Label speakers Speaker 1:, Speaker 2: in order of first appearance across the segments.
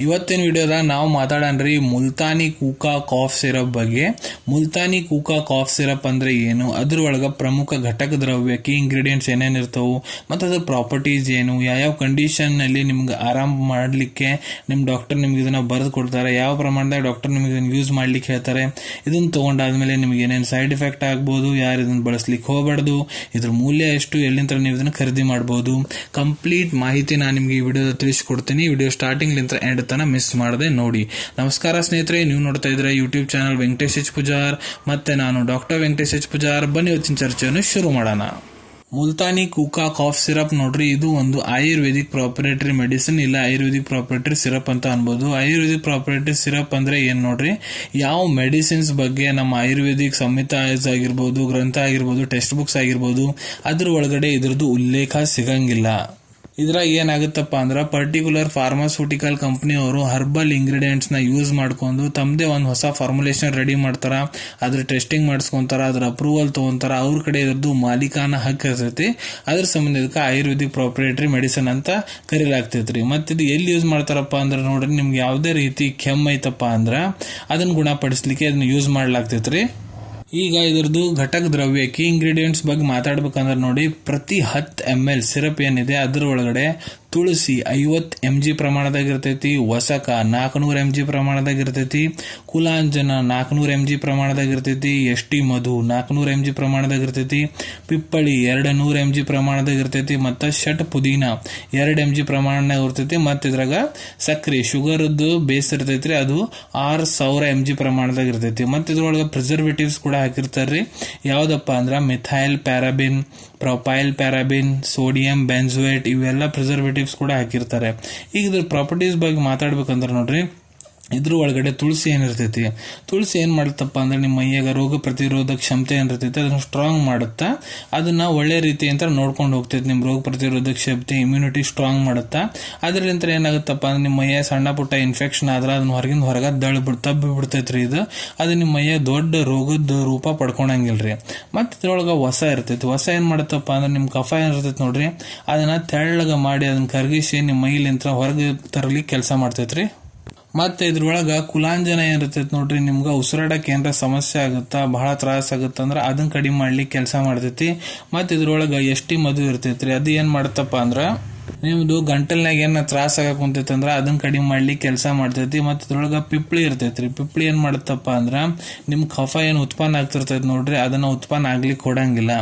Speaker 1: ಇವತ್ತಿನ ವಿಡಿಯೋದಾಗ ನಾವು ಮಾತಾಡೋಣ್ರಿ Multani Kooka cough syrup ಬಗ್ಗೆ. ಮುಲ್ತಾನಿ ಕೂಕಾ ಕಾಫ್ ಸಿರಪ್ ಅಂದ್ರೆ ಏನು, ಅದ್ರೊಳಗೆ ಪ್ರಮುಖ ಘಟಕ ದ್ರವ್ಯ ಕೀ ಇಂಗ್ರೀಡಿಯೆಂಟ್ಸ್ ಏನೇನು ಇರ್ತಾವು, ಮತ್ತು ಅದ್ರ ಪ್ರಾಪರ್ಟೀಸ್ ಏನು, ಯಾವ ಕಂಡೀಷನ್ ನಲ್ಲಿ ನಿಮ್ಗೆ ಆರಾಮ್ ಮಾಡಲಿಕ್ಕೆ ನಿಮ್ಮ ಡಾಕ್ಟರ್ ನಿಮ್ಗೆ ಇದನ್ನ ಬರೆದು ಕೊಡ್ತಾರೆ, ಯಾವ ಪ್ರಮಾಣದಾಗ ಡಾಕ್ಟರ್ ನಿಮ್ಗೆ ಇದನ್ನ ಯೂಸ್ ಮಾಡ್ಲಿಕ್ಕೆ ಹೇಳ್ತಾರೆ, ಇದನ್ನ ತಗೊಂಡಾದ್ಮೇಲೆ ನಿಮ್ಗೆ ಏನೇನು ಸೈಡ್ ಎಫೆಕ್ಟ್ ಆಗ್ಬೋದು, ಯಾರು ಇದನ್ನ ಬಳಸ್ಲಿಕ್ಕೆ ಹೋಗಬಾರ್ದು, ಇದ್ರ ಮೂಲ್ಯ ಎಷ್ಟು, ಎಲ್ಲಿಂದ ನೀವು ಇದನ್ನ ಖರೀದಿ ಮಾಡಬಹುದು, ಕಂಪ್ಲೀಟ್ ಮಾಹಿತಿ ನಾನು ನಿಮ್ಗೆ ಈ ವಿಡಿಯೋದ ತಿಳಿಸ್ಕೊಡ್ತೀನಿ. ವಿಡಿಯೋ ಸ್ಟಾರ್ಟಿಂಗ್ ಲಿಂದ ಎಂಡ್ ತನ ಮಿಸ್ ಮಾಡದೆ ನೋಡಿ. ನಮಸ್ಕಾರ ಸ್ನೇಹಿತರೆ, ನೀವು ನೋಡ್ತಾ ಇದ್ರೆ YouTube channel Venkatesh H Pujar, ಮತ್ತೆ ನಾನು ಡಾಕ್ಟರ್ ವೆಂಕಟೇಶ್ ಎಚ್ ಪೂಜಾರ್. ಬನ್ನಿ ಇವತ್ತಿನ ಚರ್ಚೆಯನ್ನು ಶುರು ಮಾಡೋಣ. ಮುಲ್ತಾನಿ ಕೂಕಾ ಕಾಫ್ ಸಿರಪ್ ನೋಡ್ರಿ, ಇದು ಒಂದು ಆಯುರ್ವೇದಿಕ್ ಪ್ರಾಪರೇಟರಿ ಮೆಡಿಸಿನ್, ಇಲ್ಲ ಆಯುರ್ವೇದಿಕ್ ಪ್ರಾಪರೇಟರಿ ಸಿರಪ್ ಅಂತ ಅನ್ಬೋದು. ಆಯುರ್ವೇದಿಕ್ ಪ್ರಾಪರೇಟರಿ ಸಿರಪ್ ಅಂದ್ರೆ ಏನ್ ನೋಡ್ರಿ, ಯಾವ ಮೆಡಿಸಿನ್ಸ್ ಬಗ್ಗೆ ನಮ್ಮ ಆಯುರ್ವೇದಿಕ್ ಸಂಹಿತಾ ಆಗಿರ್ಬೋದು, ಗ್ರಂಥ ಆಗಿರ್ಬೋದು, ಟೆಕ್ಸ್ಟ್ ಬುಕ್ಸ್ ಆಗಿರ್ಬೋದು, ಅದ್ರ ಒಳಗಡೆ ಇದ್ರದ್ದು ಉಲ್ಲೇಖ ಸಿಗಂಗಿಲ್ಲ. ಇದ್ರಾಗ ಏನಾಗುತ್ತಪ್ಪ ಅಂದ್ರೆ ಪರ್ಟಿಕ್ಯುಲರ್ ಫಾರ್ಮಾಸ್ಯೂಟಿಕಲ್ ಕಂಪನಿಯವರು ಹರ್ಬಲ್ ಇಂಗ್ರೀಡಿಯೆಂಟ್ಸ್ ನ ಯೂಸ್ ಮಾಡ್ಕೊಂಡು ತಮ್ಮದೇ ಒಂದು ಹೊಸ ಫಾರ್ಮುಲೇಷನ್ ರೆಡಿ ಮಾಡ್ತಾರ, ಅದ್ರ ಟೆಸ್ಟಿಂಗ್ ಮಾಡಿಸ್ಕೊಂತಾರ, ಅದ್ರ ಅಪ್ರೂವಲ್ ತಗೊಂತಾರ, ಅವ್ರ ಕಡೆ ಇದ್ರದ್ದು ಮಾಲೀಕಾನ ಹಕ್ಕು ಇರ್ತೈತಿ. ಅದ್ರ ಸಂಬಂಧಿಕ ಆಯುರ್ವೇದಿಕ್ ಪ್ರಾಪರೇಟರಿ ಮೆಡಿಸಿನ್ ಅಂತ ಕರೀಲಾಗ್ತೈತ್ರಿ. ಮತ್ತೆ ಇದು ಎಲ್ಲಿ ಯೂಸ್ ಮಾಡ್ತಾರಪ್ಪ ಅಂದ್ರೆ ನೋಡ್ರಿ, ನಿಮ್ಗೆ ಯಾವುದೇ ರೀತಿ ಕೆಮ್ಮು ಐತಪ್ಪ ಅಂದ್ರೆ ಅದನ್ನ ಗುಣಪಡಿಸ್ಲಿಕ್ಕೆ ಅದನ್ನ ಯೂಸ್ ಮಾಡ್ಲಾಗ್ತೈತ್ರಿ. ಈಗ ಇದ್ರದ್ದು ಘಟಕ ದ್ರವ್ಯ ಕೀ ಇಂಗ್ರೀಡಿಯೆಂಟ್ಸ್ ಬಗ್ಗೆ ಮಾತಾಡ್ಬೇಕಂದ್ರೆ ನೋಡಿ, ಪ್ರತಿ 10 ml ಸಿರಪ್ ಏನಿದೆ ಅದ್ರ ಒಳಗಡೆ ತುಳಸಿ 50 mg ಪ್ರಮಾಣದಾಗ ಇರ್ತೈತಿ, ವಸಕ 400 mg ಪ್ರಮಾಣದಾಗ ಇರ್ತೈತಿ, ಕುಲಾಂಜನ 400 mg ಪ್ರಮಾಣದಾಗ ಇರ್ತೈತಿ, ಎಷ್ಟಿ ಮಧು 400 mg ಪ್ರಮಾಣದಾಗ ಇರ್ತೈತಿ, ಪಿಪ್ಪಳಿ 200 mg ಪ್ರಮಾಣದಾಗ ಇರ್ತೈತಿ, ಮತ್ತು ಷಟ್ ಪುದೀನ 2 mg ಪ್ರಮಾಣದಾಗ ಇರ್ತೈತಿ. ಮತ್ತು ಇದ್ರಾಗ ಸಕ್ರಿ ಶುಗರ್ದು ಬೇಸ್ ಇರ್ತೈತ್ರಿ, ಅದು 6000 mg ಪ್ರಮಾಣದಾಗ ಇರ್ತೈತಿ. ಮತ್ತು ಇದ್ರೊಳಗೆ ಪ್ರಿಸರ್ವೇಟಿವ್ಸ್ ಕೂಡ ಹಾಕಿರ್ತಾರ್ರಿ. ಯಾವ್ದಪ್ಪ ಅಂದ್ರ methyl paraben, propyl paraben, sodium benzoate, ಇವೆಲ್ಲ ಪ್ರಿಸರ್ವೇಟಿವ್ಸ್ ಕೂಡ ಹಾಕಿರ್ತಾರೆ. ಈಗ ಇದ್ರ ಪ್ರಾಪರ್ಟೀಸ್ ಬಗ್ಗೆ ಮಾತಾಡ್ಬೇಕಂದ್ರೆ ನೋಡ್ರಿ, ಇದ್ರ ಒಳಗಡೆ ತುಳಸಿ ಏನಿರ್ತೈತಿ, ತುಳಸಿ ಏನ್ ಮಾಡುತ್ತಪ್ಪ ಅಂದ್ರೆ ನಿಮ್ಮ ಮೈಯಾಗ ರೋಗ ಪ್ರತಿರೋಧಕ ಕ್ಷಮತೆ ಏನಿರ್ತೈತಿ ಅದನ್ನ ಸ್ಟ್ರಾಂಗ್ ಮಾಡುತ್ತಾ, ಅದನ್ನ ಒಳ್ಳೆ ರೀತಿ ಅಂತ ನೋಡ್ಕೊಂಡು ಹೋಗ್ತೈತಿ. ನಿಮ್ ರೋಗ ಪ್ರತಿರೋಧಕ ಶಕ್ತಿ ಇಮ್ಯುನಿಟಿ ಸ್ಟ್ರಾಂಗ್ ಮಾಡುತ್ತಾ, ಅದರಿಂದ ಏನಾಗುತ್ತಪ್ಪ ಅಂದ್ರೆ ನಿಮ್ಮ ಮೈಯ ಸಣ್ಣ ಪುಟ್ಟ ಇನ್ಫೆಕ್ಷನ್ ಆದ್ರೆ ಅದನ್ನ ಹೊರಗ ತಬ್ಬಿ ಬಿಡ್ತೈತ್ರಿ. ಅದು ನಿಮ್ಮ ಮೈಯ ದೊಡ್ಡ ರೋಗದ ರೂಪ ಪಡ್ಕೊಂಡಂಗಿಲ್ರಿ. ಮತ್ತೆ ಇದ್ರೊಳಗ ಹೊಸ ಇರ್ತೈತಿ. ಹೊಸ ಏನ್ ಮಾಡುತ್ತಪ್ಪ ಅಂದ್ರೆ ನಿಮ್ ಕಫ ಏನಿರ್ತೈತಿ ನೋಡ್ರಿ, ಅದನ್ನ ತೆಳ್ಳಗ ಮಾಡಿ ಅದನ್ನ ಕರಗಿಸಿ ನಿಮ್ಮ ಮೈಲಿಂತ್ರ ಹೊರಗೆ ತರಲಿ ಕೆಲಸ ಮಾಡ್ತೈತ್ರಿ. ಮತ್ತೆ ಇದ್ರೊಳಗ ಕುಲಾಂಜನ ಏನಿರ್ತೈತಿ ನೋಡ್ರಿ, ನಿಮ್ಗ ಉಸಿರಾಡಕ್ಕೆ ಏನಾರ ಸಮಸ್ಯೆ ಆಗುತ್ತಾ, ಬಹಳ ತ್ರಾಸ ಆಗುತ್ತಂದ್ರ ಅದನ್ನ ಕಡಿಮೆ ಮಾಡ್ಲಿಕ್ಕೆ ಕೆಲಸ ಮಾಡ್ತೈತಿ. ಮತ್ತೆ ಇದ್ರೊಳಗ ಎಷ್ಟಿ ಮಧು ಇರ್ತೈತ್ರಿ, ಅದು ಏನ್ ಮಾಡತ್ತಪ್ಪ ಅಂದ್ರ ನಿಮ್ದು ಗಂಟಲ್ನಾಗ ಏನ ತ್ರಾಸ ಆಗಕ್ ಕುಂತೈತಂದ್ರ ಅದನ್ನ ಕಡಿಮೆ ಮಾಡ್ಲಿಕ್ಕೆ ಕೆಲಸ ಮಾಡ್ತೈತಿ. ಮತ್ತೆ ಇದ್ರೊಳಗ ಪಿಪ್ಳಿ ಇರ್ತೈತ್ರಿ, ಪಿಪ್ಳಿ ಏನ್ ಮಾಡತ್ತಪ್ಪ ಅಂದ್ರ ನಿಮ್ ಕಫ ಏನ್ ಉತ್ಪನ್ನ ಆಗ್ತಿರ್ತೈತಿ ನೋಡ್ರಿ, ಅದನ್ನ ಉತ್ಪನ್ನ ಆಗ್ಲಿಕ್ಕೆ ಕೊಡಂಗಿಲ್ಲ.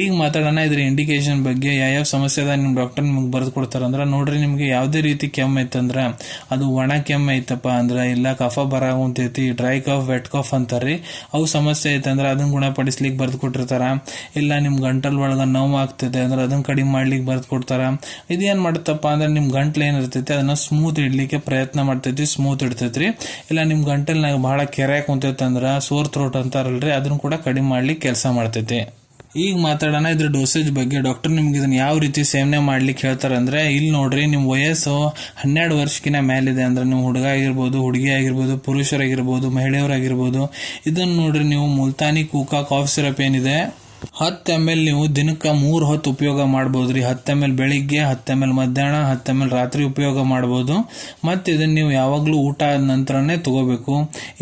Speaker 1: ಈಗ ಮಾತಾಡೋಣ ಇದ್ರ ಇಂಡಿಕೇಶನ್ ಬಗ್ಗೆ. ಯಾವ ಸಮಸ್ಯೆ ಅದ ನಿಮ್ ಡಾಕ್ಟರ್ ನಿಮ್ಗೆ ಬರೆದು ಕೊಡ್ತಾರಂದ್ರ ನೋಡ್ರಿ, ನಿಮ್ಗೆ ಯಾವ್ದೇ ರೀತಿ ಕೆಮ್ಮು ಐತಂದ್ರ ಅದು ಒಣ ಕೆಮ್ಮು ಐತಪ್ಪ ಅಂದ್ರ, ಇಲ್ಲ ಕಫ ಬರಾಗುಂತೈತಿ, ಡ್ರೈ ಕಫ್ ವೆಟ್ ಕಫ್ ಅಂತಾರ್ರಿ, ಅವು ಸಮಸ್ಯೆ ಐತಂದ್ರ ಅದನ್ನ ಗುಣಪಡಿಸ್ಲಿಕ್ಕೆ ಬರೆದು ಕೊಟ್ಟಿರ್ತಾರ. ಇಲ್ಲ ನಿಮ್ ಗಂಟಲ್ ಒಳಗ ನೋವು ಆಗ್ತೈತೆ ಅಂದ್ರೆ ಅದನ್ನ ಕಡಿಮೆ ಮಾಡ್ಲಿಕ್ಕೆ ಬರೆದು ಕೊಡ್ತಾರ. ಇದೇನ್ ಮಾಡುತ್ತಪ್ಪ ಅಂದ್ರೆ ನಿಮ್ ಗಂಟ್ಲು ಏನಿರ್ತೈತಿ ಅದನ್ನ ಸ್ಮೂತ್ ಇಡ್ಲಿಕ್ಕೆ ಪ್ರಯತ್ನ ಮಾಡ್ತೈತಿ, ಸ್ಮೂತ್ ಇಡ್ತೈತ್ರಿ. ಇಲ್ಲ ನಿಮ್ ಗಂಟಲ್ನಾಗ ಬಹಳ ಕೆರೆ ಕುಂತೈತಂದ್ರ ಸೋರ್ ಥ್ರೋಟ್ ಅಂತಾರಲ್ರಿ, ಅದನ್ನ ಕೂಡ ಕಡಿಮೆ ಮಾಡ್ಲಿಕ್ಕೆ ಕೆಲಸ ಮಾಡ್ತೈತಿ. ಈಗ ಮಾತಾಡೋಣ ಇದ್ರ ಡೋಸೇಜ್ ಬಗ್ಗೆ. ಡಾಕ್ಟರ್ ನಿಮ್ಗೆ ಇದನ್ನ ಯಾವ ರೀತಿ ಸೇವನೆ ಮಾಡ್ಲಿಕ್ಕೆ ಹೇಳ್ತಾರ ಅಂದ್ರೆ, ಇಲ್ಲಿ ನೋಡ್ರಿ ನಿಮ್ ವಯಸ್ಸು 12 ವರ್ಷಕ್ಕಿಂತ ಮೇಲಿದೆ ಅಂದ್ರೆ ನೀವು ಹುಡುಗ ಆಗಿರ್ಬೋದು, ಹುಡುಗಿ ಆಗಿರ್ಬೋದು, ಪುರುಷರಾಗಿರ್ಬೋದು, ಮಹಿಳೆಯರಾಗಿರ್ಬೋದು, ಇದನ್ನ ನೋಡ್ರಿ ನೀವು ಮುಲ್ತಾನಿ ಕೂಕಾ ಕಾಫ್ ಸಿರಪ್ ಏನಿದೆ 10 ml ನೀವು ದಿನಕ್ಕೆ 3 ಹೊತ್ತು ಉಪಯೋಗ ಮಾಡಬಹುದ್ರಿ. 10 ml ಬೆಳಿಗ್ಗೆ, 10 ml ಮಧ್ಯಾಹ್ನ, 10 ml ರಾತ್ರಿ ಉಪಯೋಗ ಮಾಡಬಹುದು. ಮತ್ತೆ ಇದನ್ನ ನೀವು ಯಾವಾಗ್ಲೂ ಊಟ ಆದ ನಂತರನೇ ತಗೋಬೇಕು.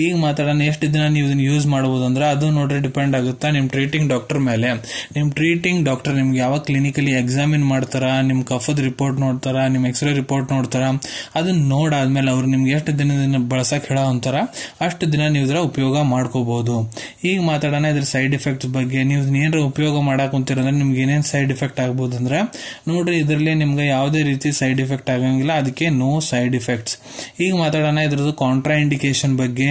Speaker 1: ಈಗ ಮಾತಾಡೋಣ ಎಷ್ಟು ದಿನ ನೀವು ಇದನ್ನ ಯೂಸ್ ಮಾಡಬಹುದು ಅಂದ್ರೆ, ಅದು ನೋಡ್ರಿ ಡಿಪೆಂಡ್ ಆಗುತ್ತಾ ನಿಮ್ ಟ್ರೀಟಿಂಗ್ ಡಾಕ್ಟರ್ ಮೇಲೆ. ನಿಮ್ ಟ್ರೀಟಿಂಗ್ ಡಾಕ್ಟರ್ ನಿಮ್ಗೆ ಯಾವಾಗ ಕ್ಲಿನಿಕಲಿ ಎಕ್ಸಾಮಿನ್ ಮಾಡ್ತಾರ, ನಿಮ್ ಕಫದ ರಿಪೋರ್ಟ್ ನೋಡ್ತಾರ, ನಿಮ್ ಎಕ್ಸ್ರೇ ರಿಪೋರ್ಟ್ ನೋಡ್ತಾರ, ಅದನ್ನ ನೋಡಾದ್ಮೇಲೆ ಅವ್ರು ನಿಮ್ಗೆ ಎಷ್ಟು ದಿನ ಬಳಸಕ್ ಹೇಳೋ ಅಂತಾರ ಅಷ್ಟು ದಿನ ನೀವು ಇದ್ರ ಉಪಯೋಗ ಮಾಡ್ಕೋಬಹುದು. ಈಗ ಮಾತಾಡೋಣ ಇದ್ರ ಸೈಡ್ ಎಫೆಕ್ಟ್ಸ್ ಬಗ್ಗೆ. ನೀವು ಉಪಯೋಗ ಮಾಡಕ್ ಕುಂತೀರಂದ್ರೆ ನಿಮ್ಗೆ ಏನೇನ್ ಸೈಡ್ ಎಫೆಕ್ಟ್ ಆಗ್ಬಹುದು ಅಂದ್ರೆ ನೋಡ್ರಿ, ಇದರಲ್ಲಿ ನಿಮ್ಗೆ ಯಾವುದೇ ರೀತಿ ಸೈಡ್ ಎಫೆಕ್ಟ್ ಆಗಂಗಿಲ್ಲ, ಅದಕ್ಕೆ ನೋ ಸೈಡ್ ಎಫೆಕ್ಟ್ಸ್. ಈಗ ಮಾತಾಡೋಣ ಇದ್ರದ್ದು ಕಾಂಟ್ರಾ ಇಂಡಿಕೇಶನ್ ಬಗ್ಗೆ.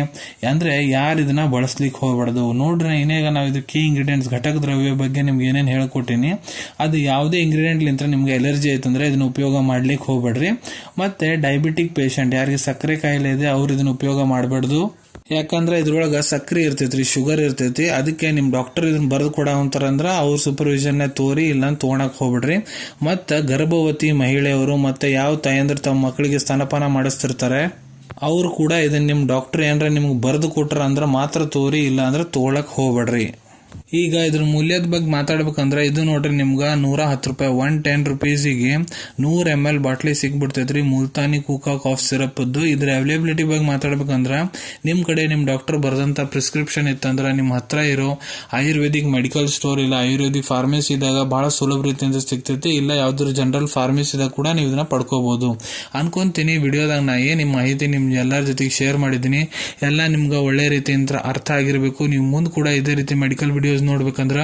Speaker 1: ಅಂದ್ರೆ ಯಾರು ಇದನ್ನ ಬಳಸ್ಲಿಕ್ಕೆ ಹೋಗ್ಬಾರ್ದು. ನೋಡ್ರಿ ಇನ್ನೇಗ ನಾವು ಇದು ಕೀ ಇಂಗ್ರೀಡಿಯೆಂಟ್ಸ್ ಘಟಕ ದ್ರವ್ಯ ಬಗ್ಗೆ ನಿಮ್ಗೆ ಏನೇನು ಹೇಳ್ಕೊಟ್ಟಿನಿ, ಅದು ಯಾವುದೇ ಇಂಗ್ರೀಡಿಯೆಂಟ್ ಲಿಂತ ನಿಮ್ಗೆ ಎಲರ್ಜಿ ಐತಂದ್ರೆ ಇದನ್ನ ಉಪಯೋಗ ಮಾಡ್ಲಿಕ್ಕೆ ಹೋಗ್ಬೇಡ್ರಿ. ಮತ್ತೆ ಡಯಾಬಿಟಿಕ್ ಪೇಷಂಟ್, ಯಾರಿಗೆ ಸಕ್ಕರೆ ಕಾಯಿಲೆ ಇದೆ ಅವ್ರು ಇದನ್ನ ಉಪಯೋಗ ಮಾಡಬಾರ್ದು. ಯಾಕಂದ್ರೆ ಇದ್ರೊಳಗ ಸಕ್ರಿ ಇರ್ತೈತ್ರಿ, ಶುಗರ್ ಇರ್ತೈತಿ. ಅದಕ್ಕೆ ನಿಮ್ ಡಾಕ್ಟರ್ ಇದನ್ನ ಬರೆದು ಕೊಡ ಅಂತಾರಂದ್ರ ಅವ್ರ ಸೂಪರ್ವಿಷನ್ ತೋರಿ, ಇಲ್ಲ ತಗೊಳಕ್ ಹೋಗ್ಬಿಡ್ರಿ. ಮತ್ತ ಗರ್ಭವತಿ ಮಹಿಳೆಯರು ಮತ್ತೆ ಯಾವ ತಾಯಂದ್ರ ತಮ್ಮ ಮಕ್ಕಳಿಗೆ ಸ್ತನಪಾನ ಮಾಡಿಸ್ತಿರ್ತಾರೆ ಅವ್ರು ಕೂಡ ಇದನ್ನ ನಿಮ್ ಡಾಕ್ಟರ್ ಏನ್ರ ನಿಮ್ಗೆ ಬರೆದು ಕೊಟ್ರ ಅಂದ್ರ ಮಾತ್ರ ತೋರಿ, ಇಲ್ಲ ಅಂದ್ರೆ ತಗೊಳಕ್ ಹೋಗ್ಬೇಡ್ರಿ. ಈಗ ಇದ್ರ ಮೂಲ್ಯದ ಬಗ್ಗೆ ಮಾತಾಡ್ಬೇಕಂದ್ರೆ ಇದು ನೋಡ್ರಿ ನಿಮ್ಗೆ 110 ರೂಪಾಯಿ 110 ರುಪೀಸಿಗೆ 100 ml ಬಾಟ್ಲಿ ಸಿಗ್ಬಿಡ್ತೈತ್ರಿ ಮುಲ್ತಾನಿ ಕೂಕಾ ಕಾಫ್ ಸಿರಪ್. ಇದ್ರ ಅವೈಲೇಬಿಲಿಟಿ ಬಗ್ಗೆ ಮಾತಾಡ್ಬೇಕಂದ್ರೆ ನಿಮ್ ಕಡೆ ನಿಮ್ ಡಾಕ್ಟರ್ ಬರೆದಂತ ಪ್ರಿಸ್ಕ್ರಿಪ್ಷನ್ ಇತ್ತಂದ್ರೆ ನಿಮ್ ಹತ್ರ ಇರೋ ಆಯುರ್ವೇದಿಕ್ ಮೆಡಿಕಲ್ ಸ್ಟೋರ್ ಇಲ್ಲ ಆಯುರ್ವೇದಿಕ್ ಫಾರ್ಮಸಿ ಇದ್ದಾಗ ಬಹಳ ಸುಲಭ ರೀತಿಯಿಂದ ಸಿಗ್ತೈತಿ. ಇಲ್ಲ ಯಾವ್ದಾದ್ರು ಜನರಲ್ ಫಾರ್ಮಸಿದಾಗ ಕೂಡ ನೀವು ಇದನ್ನ ಪಡ್ಕೋಬಹುದು ಅನ್ಕೊಂತೀನಿ. ವಿಡಿಯೋದಾಗ ನಾ ನಿಮ್ ಮಾಹಿತಿ ನಿಮ್ ಎಲ್ಲರ ಜೊತೆಗೆ ಶೇರ್ ಮಾಡಿದೀನಿ. ಎಲ್ಲ ನಿಮ್ಗೆ ಒಳ್ಳೆ ರೀತಿಯಿಂದ ಅರ್ಥ ಆಗಿರ್ಬೇಕು. ನೀವು ಮುಂದೆ ಕೂಡ ಇದೇ ರೀತಿ ಮೆಡಿಕಲ್ ವಿಡಿಯೋಸ್ ನೋಡ್ಬೇಕಂದ್ರ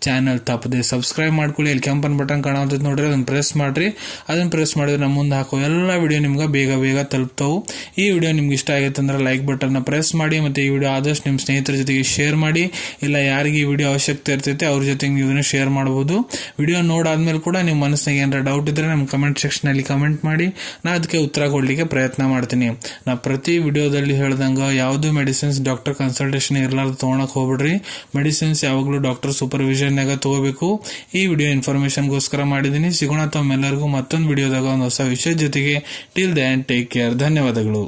Speaker 1: ಚಾನಲ್ ತಪ್ಪದೆ ಸಬ್ಸ್ಕ್ರೈಬ್ ಮಾಡ್ಕೊಳ್ಳಿ. ಇಲ್ಲಿ ಕೆಂಪನ್ ಬಟನ್ ಕಾಣುತ್ತೆ ನೋಡ್ರಿ, ಅದನ್ನ ಪ್ರೆಸ್ ಮಾಡ್ರಿ. ಅದನ್ನ ಪ್ರೆಸ್ ಮಾಡಿದ್ರೆ ನಮ್ಮ ಮುಂದೆ ಹಾಕೋ ಎಲ್ಲ ವಿಡಿಯೋ ನಿಮ್ಗೆ ಬೇಗ ತಲುಪ್ತಾವು. ಈ ವಿಡಿಯೋ ನಿಮ್ಗೆ ಇಷ್ಟ ಆಗೈತೆ ಅಂದ್ರೆ ಲೈಕ್ ಬಟನ್ ಪ್ರೆಸ್ ಮಾಡಿ. ಮತ್ತೆ ಈ ವಿಡಿಯೋ ಆದಷ್ಟು ನಿಮ್ಮ ಸ್ನೇಹಿತರ ಜೊತೆಗೆ ಶೇರ್ ಮಾಡಿ. ಇಲ್ಲ ಯಾರಿಗೆ ಈ ವಿಡಿಯೋ ಅವಶ್ಯಕತೆ ಇರ್ತೈತೆ ಅವ್ರ ಜೊತೆಗೆ ನೀವು ಇದನ್ನ ಶೇರ್ ಮಾಡಬಹುದು. ವಿಡಿಯೋ ನೋಡಾದ್ಮೇಲೆ ಕೂಡ ನಿಮ್ಮ ಮನಸ್ಸಿನಾಗ ಏನಾರ ಡೌಟ್ ಇದ್ರೆ ನಮ್ಮ ಕಮೆಂಟ್ ಸೆಕ್ಷನ್ ಅಲ್ಲಿ ಕಮೆಂಟ್ ಮಾಡಿ, ನಾ ಅದಕ್ಕೆ ಉತ್ತರ ಕೊಡ್ಲಿಕ್ಕೆ ಪ್ರಯತ್ನ ಮಾಡ್ತೀನಿ. ನಾ ಪ್ರತಿ ವಿಡಿಯೋದಲ್ಲಿ ಹೇಳ್ದಂಗ ಯಾವ್ದು ಮೆಡಿಸಿನ್ಸ್ ಡಾಕ್ಟರ್ ಕನ್ಸಲ್ಟೇಷನ್ ಇರ್ಲಾರ್ದು ತಗೊಳಕ್ ಹೋಗ್ಬಿಡ್ರಿ. ಮೆಡಿಸಿನ್ಸ್ ಯಾವಾಗಲೂ ಡಾಕ್ಟರ್ ಸೂಪರ್ವಿಷನ್ ನಾಗ ತಗೋಬೇಕು. ಈ ವಿಡಿಯೋ ಇನ್ಫಾರ್ಮೇಶನ್ಗೋಸ್ಕರ ಮಾಡಿದೀನಿ. ಸಿಗೋಣ ತಮ್ಮೆಲ್ಲರಿಗೂ ಮತ್ತೊಂದು ವಿಡಿಯೋದಾಗ ಒಂದು ಹೊಸ ವಿಷಯದ ಜೊತೆಗೆ. Till then take care. ಧನ್ಯವಾದಗಳು.